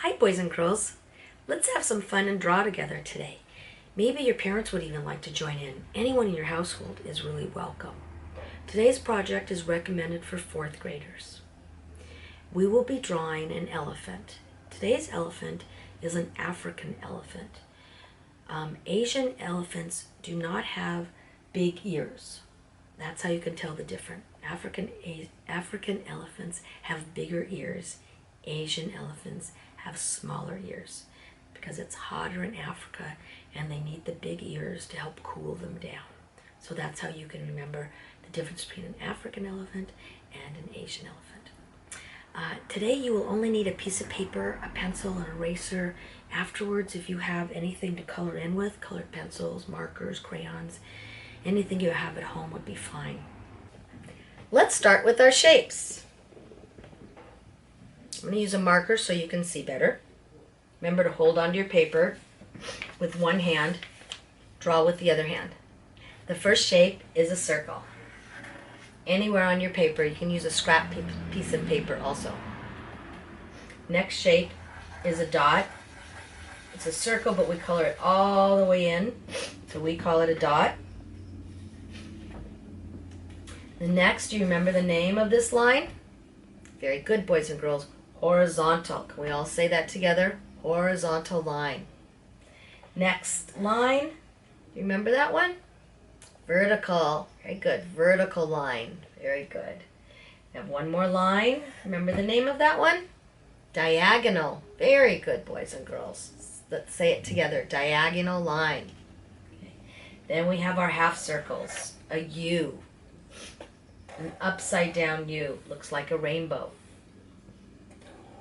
Hi, boys and girls. Let's have some fun and draw together today. Maybe your parents would even like to join in. Anyone in your household is really welcome. Today's project is recommended for 4th graders. We will be drawing an elephant. Today's elephant is an African elephant. Asian elephants do not have big ears. That's how you can tell the difference. African elephants have bigger ears. Asian elephants have smaller ears because it's hotter in Africa and they need the big ears to help cool them down. So that's how you can remember the difference between an African elephant and an Asian elephant. Today you will only need a piece of paper, a pencil, an eraser. Afterwards, if you have anything to color in with, colored pencils, markers, crayons, anything you have at home would be fine. Let's start with our shapes. I'm going to use a marker so you can see better. Remember to hold onto your paper with one hand, draw with the other hand. The first shape is a circle. Anywhere on your paper, you can use a scrap piece of paper also. Next shape is a dot. It's a circle, but we color it all the way in, so we call it a dot. The next, do you remember the name of this line? Very good, boys and girls. Horizontal. Can we all say that together? Horizontal line. Next line, do you remember that one? Vertical. Very good. Vertical line. Very good. We have one more line. Remember the name of that one? Diagonal. Very good, boys and girls. Let's say it together. Diagonal line. Okay. Then we have our half circles. A U. An upside down U. Looks like a rainbow.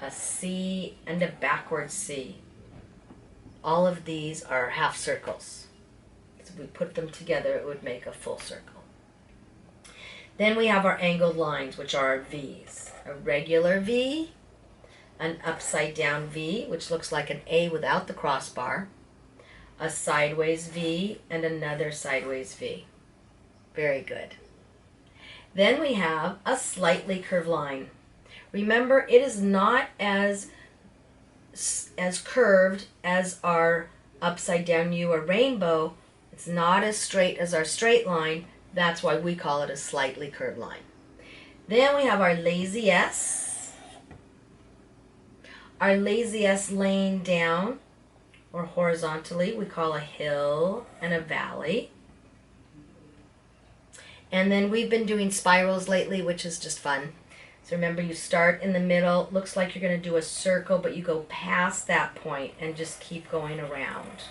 A C and a backward C. All of these are half circles. So if we put them together, it would make a full circle. Then we have our angled lines, which are our V's. A regular V, an upside down V, which looks like an A without the crossbar, a sideways V, and another sideways V. Very good. Then we have a slightly curved line. Remember, it is not as curved as our upside down U or rainbow. It's not as straight as our straight line. That's why we call it a slightly curved line. Then we have our lazy S. Our lazy S laying down or horizontally, we call a hill and a valley. And then we've been doing spirals lately, which is just fun. So remember, you start in the middle. Looks like you're going to do a circle, but you go past that point and just keep going around.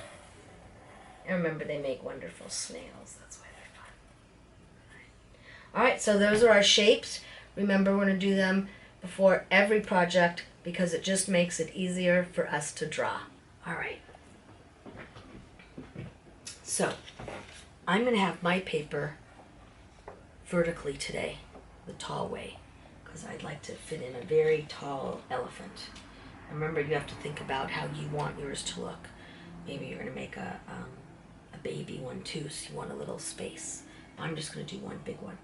And remember, they make wonderful snails. That's why they're fun. All right, so those are our shapes. Remember, we're going to do them before every project because it just makes it easier for us to draw. All right. So I'm going to have my paper vertically today, the tall way, because I'd like to fit in a very tall elephant. Remember, you have to think about how you want yours to look. Maybe you're going to make a baby one too, so you want a little space. I'm just going to do one big one.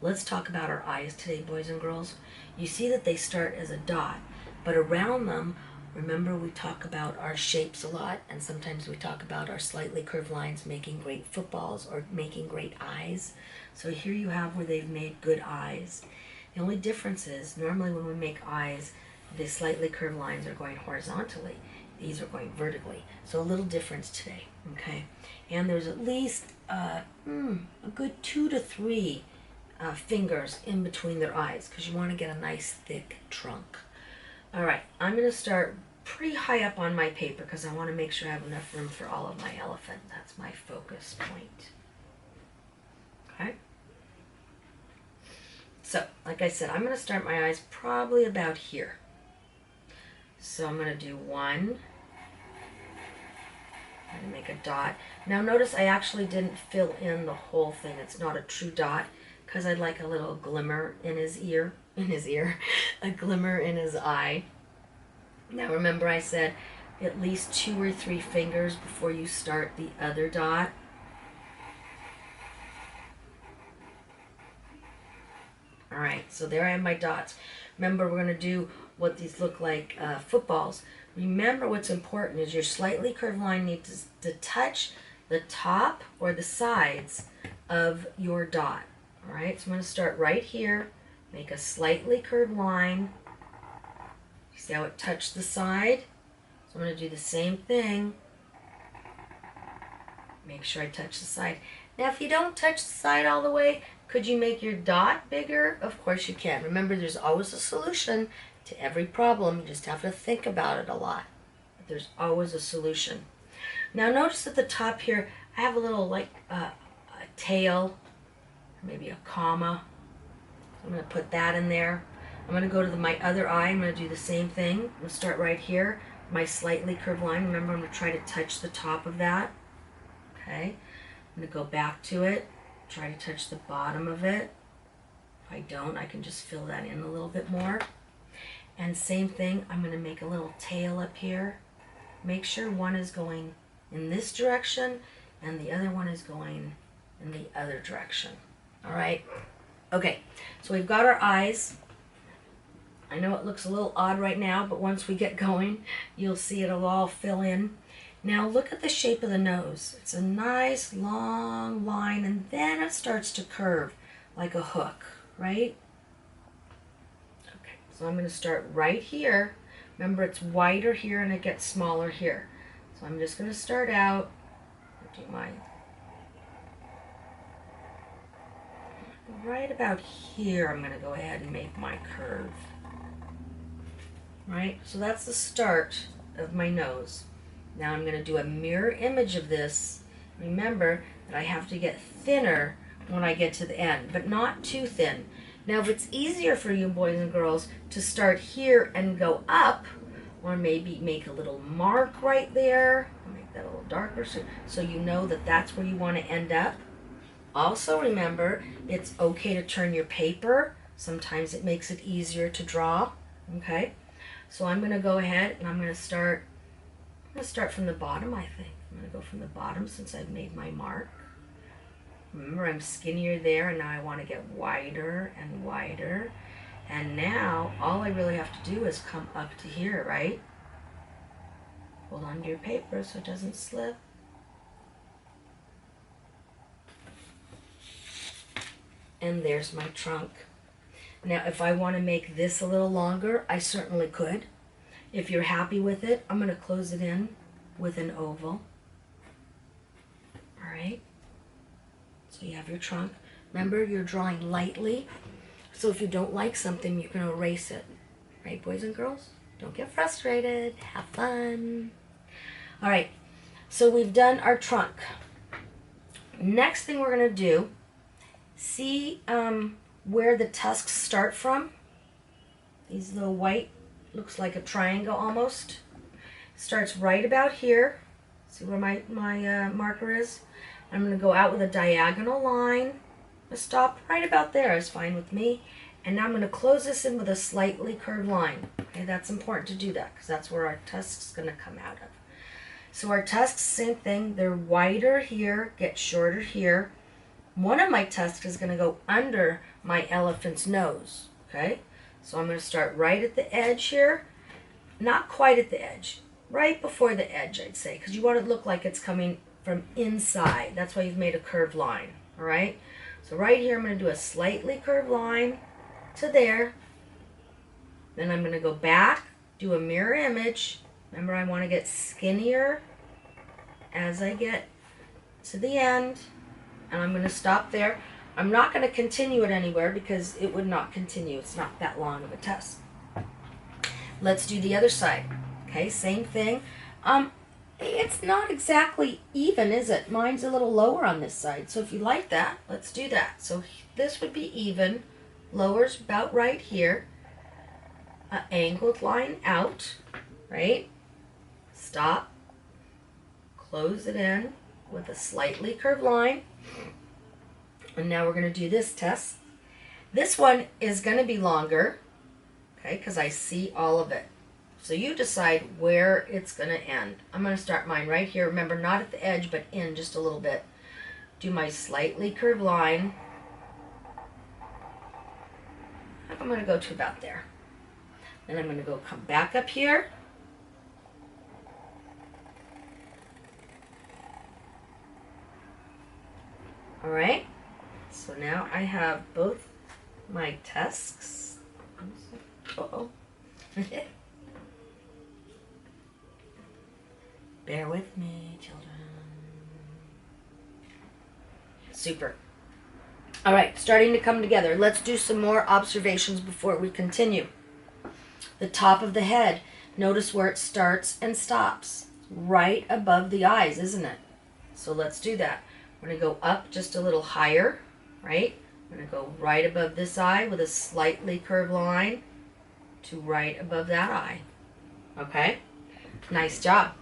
Let's talk about our eyes today, boys and girls. You see that they start as a dot, but around them, remember we talk about our shapes a lot, and sometimes we talk about our slightly curved lines making great footballs or making great eyes. So here you have where they've made good eyes. The only difference is, normally when we make eyes, the slightly curved lines are going horizontally. These are going vertically. So a little difference today, okay? And there's at least a good 2 to 3 fingers in between their eyes because you want to get a nice thick trunk. All right, I'm going to start pretty high up on my paper because I want to make sure I have enough room for all of my elephant. That's my focus point. Okay? So, like I said, I'm going to start my eyes probably about here. So I'm going to do one. I'm going to make a dot. Now notice I actually didn't fill in the whole thing. It's not a true dot because I'd like a little glimmer in his ear, a glimmer in his eye. Now remember I said at least 2 or 3 fingers before you start the other dot. All right, so there I have my dots. Remember, we're going to do what these look like, footballs. Remember, what's important is your slightly curved line needs to touch the top or the sides of your dot. All right, so I'm going to start right here, make a slightly curved line. You see how it touched the side? So I'm going to do the same thing. Make sure I touch the side. Now, if you don't touch the side all the way, could you make your dot bigger? Of course you can. Remember, there's always a solution to every problem. You just have to think about it a lot. But there's always a solution. Now, notice at the top here, I have a little like a tail, maybe a comma. I'm going to put that in there. I'm going to go to my other eye. I'm going to do the same thing. I'm going to start right here, my slightly curved line. Remember, I'm going to try to touch the top of that. Okay. I'm going to go back to it, try to touch the bottom of it. If I don't, I can just fill that in a little bit more. And same thing, I'm going to make a little tail up here. Make sure one is going in this direction and the other one is going in the other direction. All right. Okay, so we've got our eyes. I know it looks a little odd right now, but once we get going, you'll see it'll all fill in. Now look at the shape of the nose. It's a nice long line, and then it starts to curve like a hook, right? Okay, so I'm going to start right here. Remember, it's wider here and it gets smaller here. So I'm just going to start out. Do my right about here. I'm going to go ahead and make my curve. Right? So that's the start of my nose. Now I'm going to do a mirror image of this. Remember that I have to get thinner when I get to the end, but not too thin. Now, if it's easier for you boys and girls to start here and go up, or maybe make a little mark right there, I'll make that a little darker so you know that that's where you want to end up. Also remember, it's okay to turn your paper. Sometimes it makes it easier to draw. Okay, so I'm going to go ahead and I'm going to start from the bottom, I think. I'm going to go from the bottom since I've made my mark. Remember, I'm skinnier there, and now I want to get wider and wider. And now, all I really have to do is come up to here, right? Hold on to your paper so it doesn't slip. And there's my trunk. Now, if I want to make this a little longer, I certainly could. If you're happy with it, I'm going to close it in with an oval. All right. So you have your trunk. Remember, you're drawing lightly. So if you don't like something, you can erase it. Right, boys and girls? Don't get frustrated. Have fun. All right. So we've done our trunk. Next thing we're going to do, see where the tusks start from? These little white, looks like a triangle almost. Starts right about here. See where my marker is? I'm going to go out with a diagonal line. A stop right about there is fine with me. And now I'm going to close this in with a slightly curved line. Okay, that's important to do that because that's where our tusk is going to come out of. So our tusks, same thing. They're wider here, get shorter here. One of my tusks is going to go under my elephant's nose. Okay, so I'm going to start right at the edge here. Not quite at the edge. Right before the edge, I'd say, because you want it to look like it's coming from inside. That's why you've made a curved line. All right. So right here, I'm going to do a slightly curved line to there. Then I'm going to go back, do a mirror image. Remember, I want to get skinnier as I get to the end. And I'm going to stop there. I'm not going to continue it anywhere because it would not continue. It's not that long of a tusk. Let's do the other side. Okay, same thing. It's not exactly even, is it? Mine's a little lower on this side. So if you like that, let's do that. So this would be even. Lower's about right here. An angled line out, right? Stop. Close it in with a slightly curved line. And now we're going to do this test. This one is going to be longer, okay, because I see all of it. So you decide where it's going to end. I'm going to start mine right here. Remember, not at the edge, but in just a little bit. Do my slightly curved line. I'm going to go to about there. And I'm going to go come back up here. All right. So now I have both my tusks. Uh-oh. Bear with me, children. Super. All right, starting to come together. Let's do some more observations before we continue. The top of the head. Notice where it starts and stops. Right above the eyes, isn't it? So let's do that. We're going to go up just a little higher, right? I'm going to go right above this eye with a slightly curved line to right above that eye. Okay? Nice job.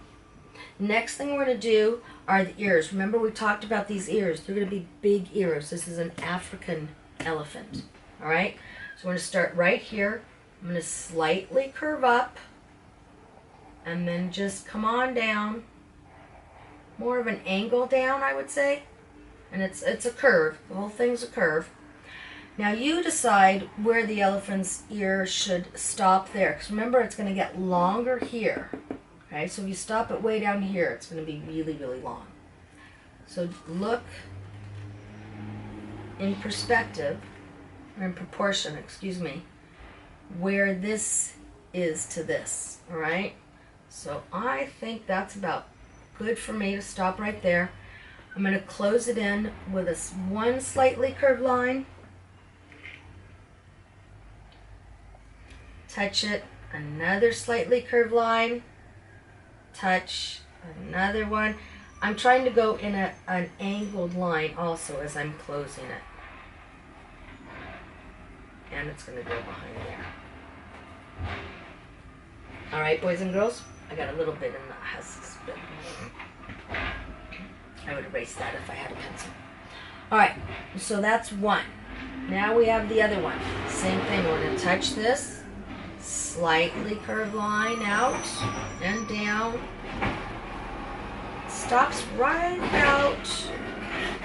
Next thing we're going to do are the ears. Remember we talked about these ears. They're going to be big ears. This is an African elephant. All right? So we're going to start right here. I'm going to slightly curve up and then just come on down. More of an angle down, I would say. And it's a curve. The whole thing's a curve. Now you decide where the elephant's ear should stop there. Because remember, it's going to get longer here. Okay, so if you stop it way down here, it's going to be really, really long. So look in perspective, or in proportion, excuse me, where this is to this. All right? So I think that's about good for me to stop right there. I'm going to close it in with one slightly curved line. Touch it, another slightly curved line. Touch, another one. I'm trying to go in an angled line also as I'm closing it. And it's going to go behind there. All right, boys and girls, I got a little bit in the husks, but I would erase that if I had a pencil. All right, so that's one. Now we have the other one. Same thing, we're going to touch this, slightly curved line out and down. Stops right about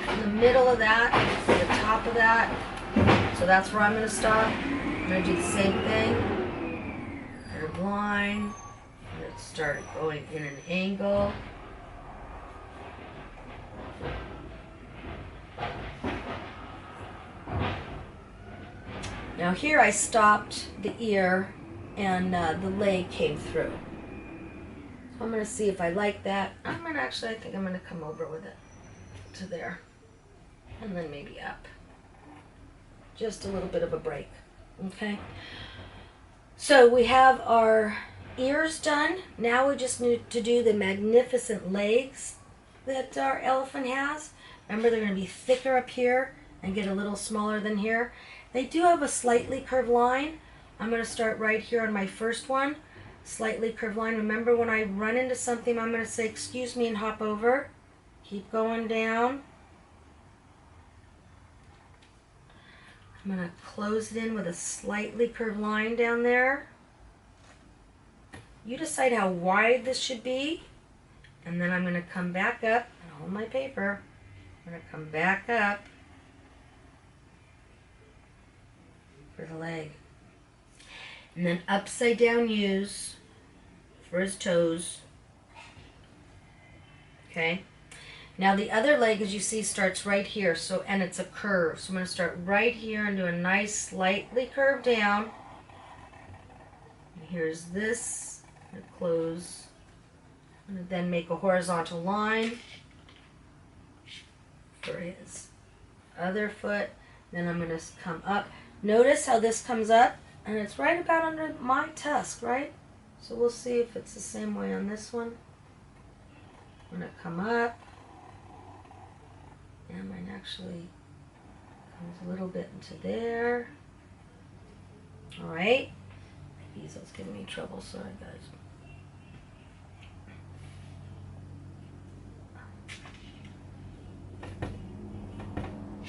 in the middle of that, the top of that. So that's where I'm going to stop. I'm going to do the same thing. Curved line. Let's start going in an angle. Now here I stopped the ear and the leg came through. So I'm going to see if I like that. I think I'm going to come over with it to there. And then maybe up. Just a little bit of a break. Okay? So we have our ears done. Now we just need to do the magnificent legs that our elephant has. Remember, they're going to be thicker up here and get a little smaller than here. They do have a slightly curved line. I'm going to start right here on my first one. Slightly curved line. Remember, when I run into something, I'm going to say, excuse me, and hop over. Keep going down. I'm going to close it in with a slightly curved line down there. You decide how wide this should be. And then I'm going to come back up and hold my paper. I'm going to come back up for the leg. And then upside down U's for his toes. Okay. Now the other leg, as you see, starts right here. So, and it's a curve. So I'm going to start right here and do a nice slightly curve down. And here's this. I'm going to close. I'm going to then make a horizontal line for his other foot. Then I'm going to come up. Notice how this comes up, and it's right about under my tusk, right? So we'll see if it's the same way on this one. I'm going to come up. And mine actually comes a little bit into there. All right. My easel's giving me trouble, sorry guys.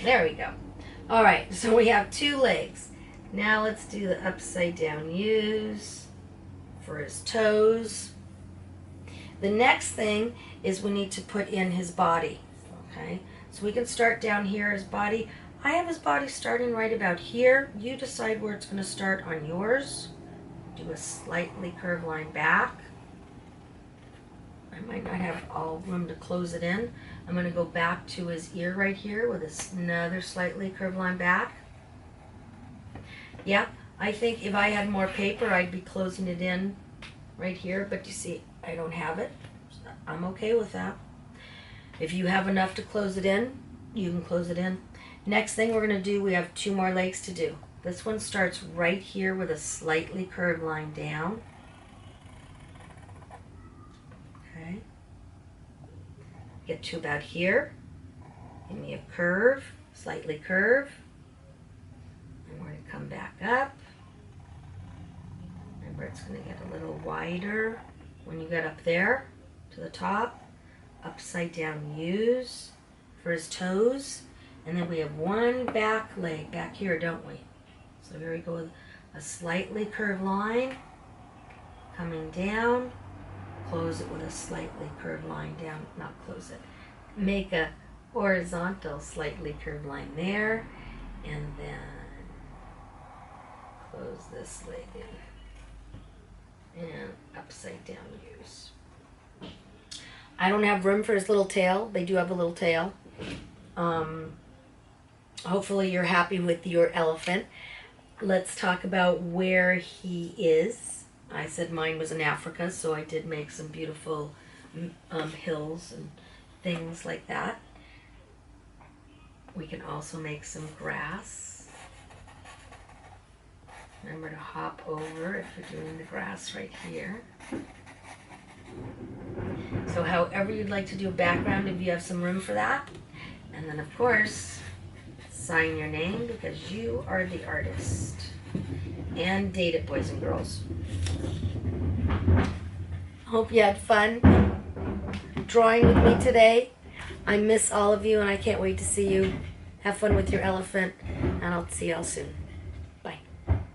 There we go. All right, so we have two legs. Now let's do the upside down U's for his toes. The next thing is we need to put in his body, okay? So we can start down here, his body. I have his body starting right about here. You decide where it's going to start on yours. do a slightly curved line back. I might not have all room to close it in. I'm going to go back to his ear right here with another slightly curved line back. Yep, I think if I had more paper, I'd be closing it in right here, but you see, I don't have it. So I'm okay with that. If you have enough to close it in, you can close it in. Next thing we're going to do, we have 2 more legs to do. This one starts right here with a slightly curved line down. Okay. Get to about here. Give me a curve, slightly curve. And we're going to come back up. Remember, it's going to get a little wider when you get up there to the top. Upside down U's for his toes. And then we have one back leg back here, don't we? So here we go with a slightly curved line coming down. Close it with a slightly curved line down. Not close it. Make a horizontal slightly curved line there. And then close this leg in. And upside down U's. I don't have room for his little tail. They do have a little tail. Hopefully you're happy with your elephant. Let's talk about where he is. I said mine was in Africa, so I did make some beautiful hills and things like that. We can also make some grass. Remember to hop over if you're doing the grass right here. So however you'd like to do a background, if you have some room for that. And then of course, sign your name because you are the artist. And date it, boys and girls. Hope you had fun drawing with me today. I miss all of you and I can't wait to see you. Have fun with your elephant and I'll see y'all soon.